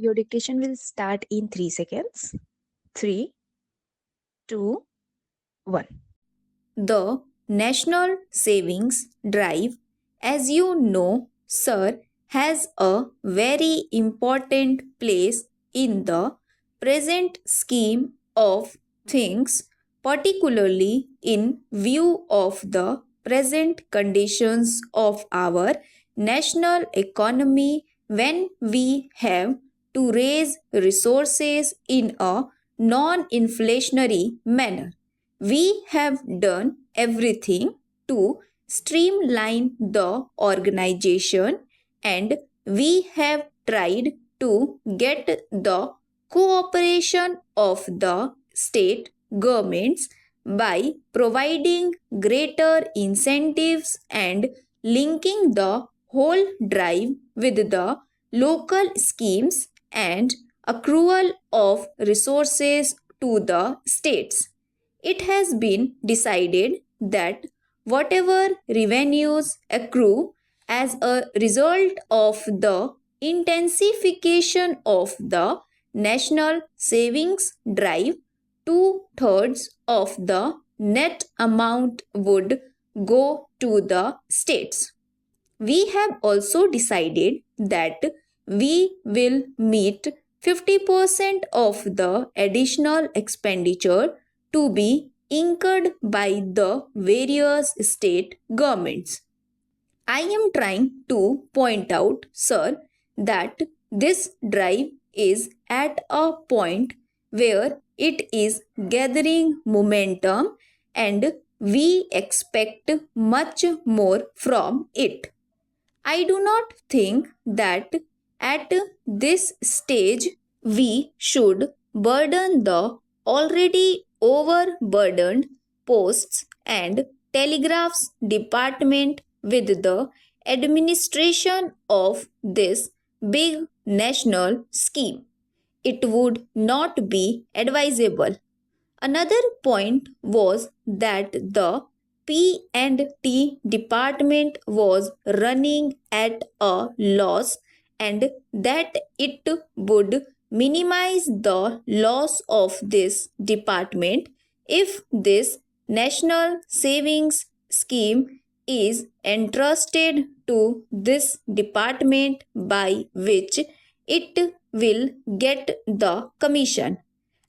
Your dictation will start in 3 seconds. 3, 2, 1. The National Savings Drive, as you know, sir, has a very important place in the present scheme of things, particularly in view of the present conditions of our national economy when we have to raise resources in a non inflationary manner. We have done everything to streamline the organization, and we have tried to get the cooperation of the state governments by providing greater incentives and linking the whole drive with the local schemes and accrual of resources to the states. It has been decided that whatever revenues accrue as a result of the intensification of the national savings drive, two-thirds of the net amount would go to the states. We have also decided that we will meet 50% of the additional expenditure to be incurred by the various state governments. I am trying to point out, sir, that this drive is at a point where it is gathering momentum and we expect much more from it. I do not think that at this stage we should burden the already overburdened posts and telegraphs department with the administration of this big national scheme. It would not be advisable. Another point was that the P&T department was running at a loss and that it would minimize the loss of this department if this national savings scheme is entrusted to this department by which it will get the commission.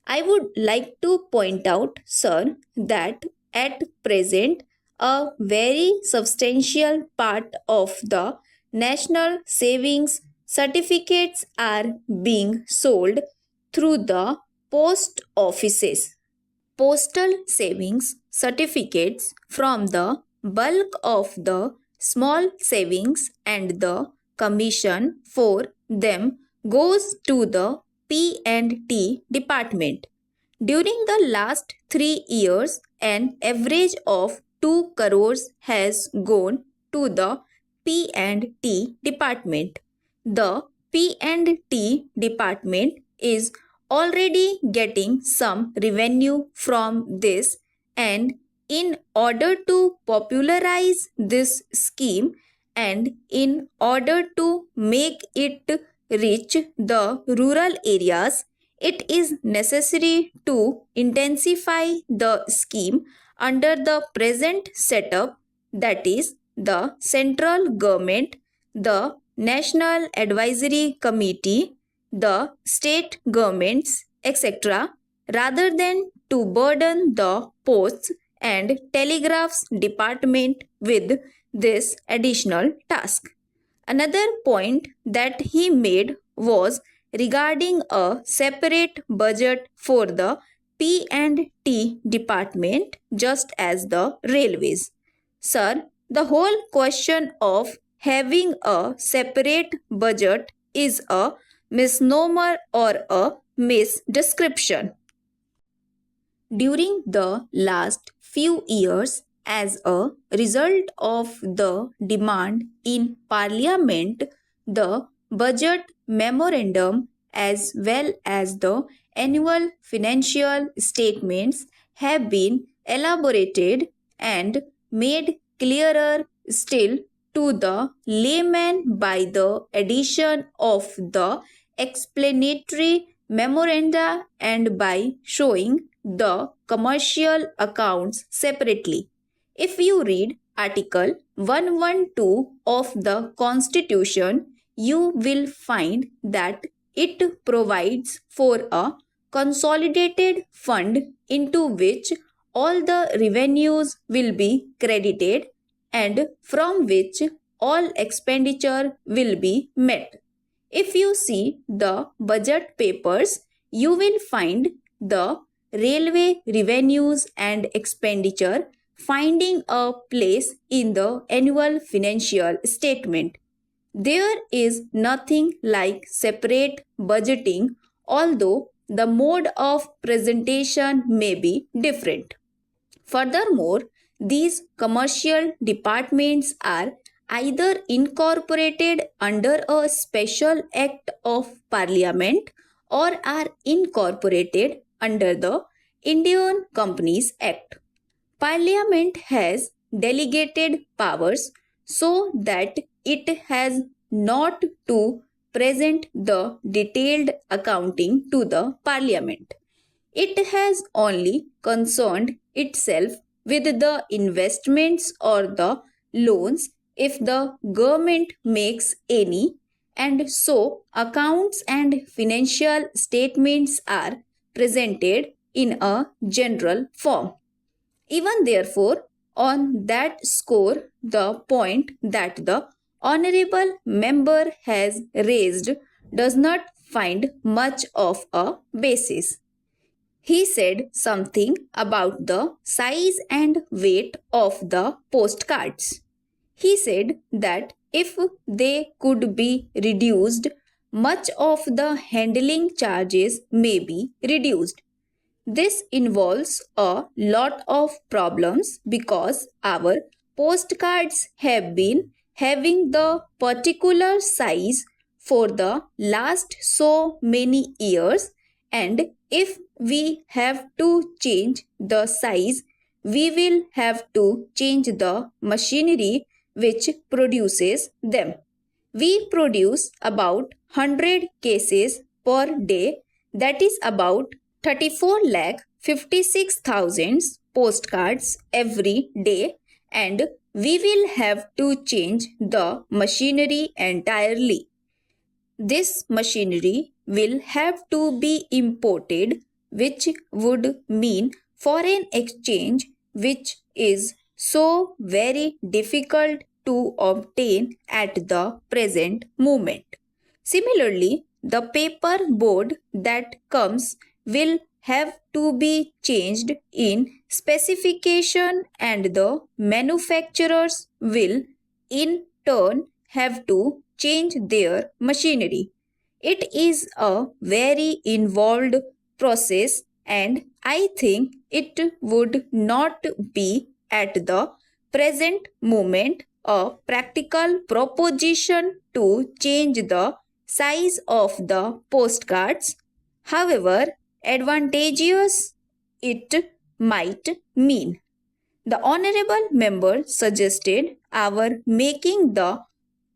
I would like to point out, sir, that at present a very substantial part of the national savings certificates are being sold through the post offices. Postal savings certificates from the bulk of the small savings and the commission for them goes to the P&T department. During the last 3 years, an average of 2 crores has gone to the P&T department. The P&T department is already getting some revenue from this, and in order to popularize this scheme and in order to make it reach the rural areas, it is necessary to intensify the scheme under the present setup, that is, the central government, the National Advisory Committee, the state governments, etc., rather than to burden the posts and telegraphs department with this additional task. Another point that he made was regarding a separate budget for the P&T department, just as the railways. Sir, the whole question of having a separate budget is a misnomer or a misdescription. During the last few years, as a result of the demand in Parliament, the budget memorandum as well as the annual financial statements have been elaborated and made clearer still to the layman by the addition of the explanatory memoranda and by showing the commercial accounts separately. If you read Article 112 of the Constitution, you will find that it provides for a consolidated fund into which all the revenues will be credited and from which all expenditure will be met. If you see the budget papers, you will find the railway revenues and expenditure finding a place in the annual financial statement. There is nothing like separate budgeting, although the mode of presentation may be different. Furthermore, these commercial departments are either incorporated under a special act of parliament or are incorporated under the Indian Companies Act. Parliament has delegated powers so that it has not to present the detailed accounting to the Parliament. It has only concerned itself with the investments or the loans if the government makes any, and so accounts and financial statements are presented in a general form. Even therefore, on that score, the point that the honorable member has raised does not find much of a basis. He said something about the size and weight of the postcards. He said that if they could be reduced, much of the handling charges may be reduced. This involves a lot of problems because our postcards have been having the particular size for the last so many years, and if we have to change the size, we will have to change the machinery which produces them. We produce about 100 cases per day, that is about 34 lakh 56,000 postcards every day, and we will have to change the machinery entirely. This machinery will have to be imported, which would mean foreign exchange, which is so very difficult to obtain at the present moment. Similarly, the paper board that comes will have to be changed in specification, and the manufacturers will in turn have to change their machinery. It is a very involved process, and I think it would not be at the present moment a practical proposition to change the size of the postcards, however advantageous it might mean. The honorable member suggested our making the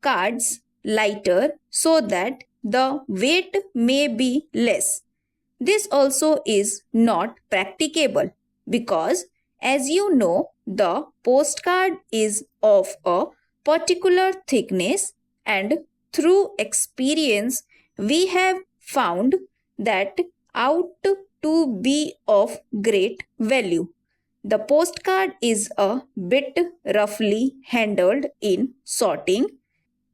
cards lighter so that the weight may be less. This also is not practicable because, as you know, the postcard is of a particular thickness, and through experience we have found that out to be of great value. The postcard is a bit roughly handled in sorting.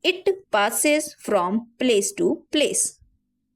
It passes from place to place.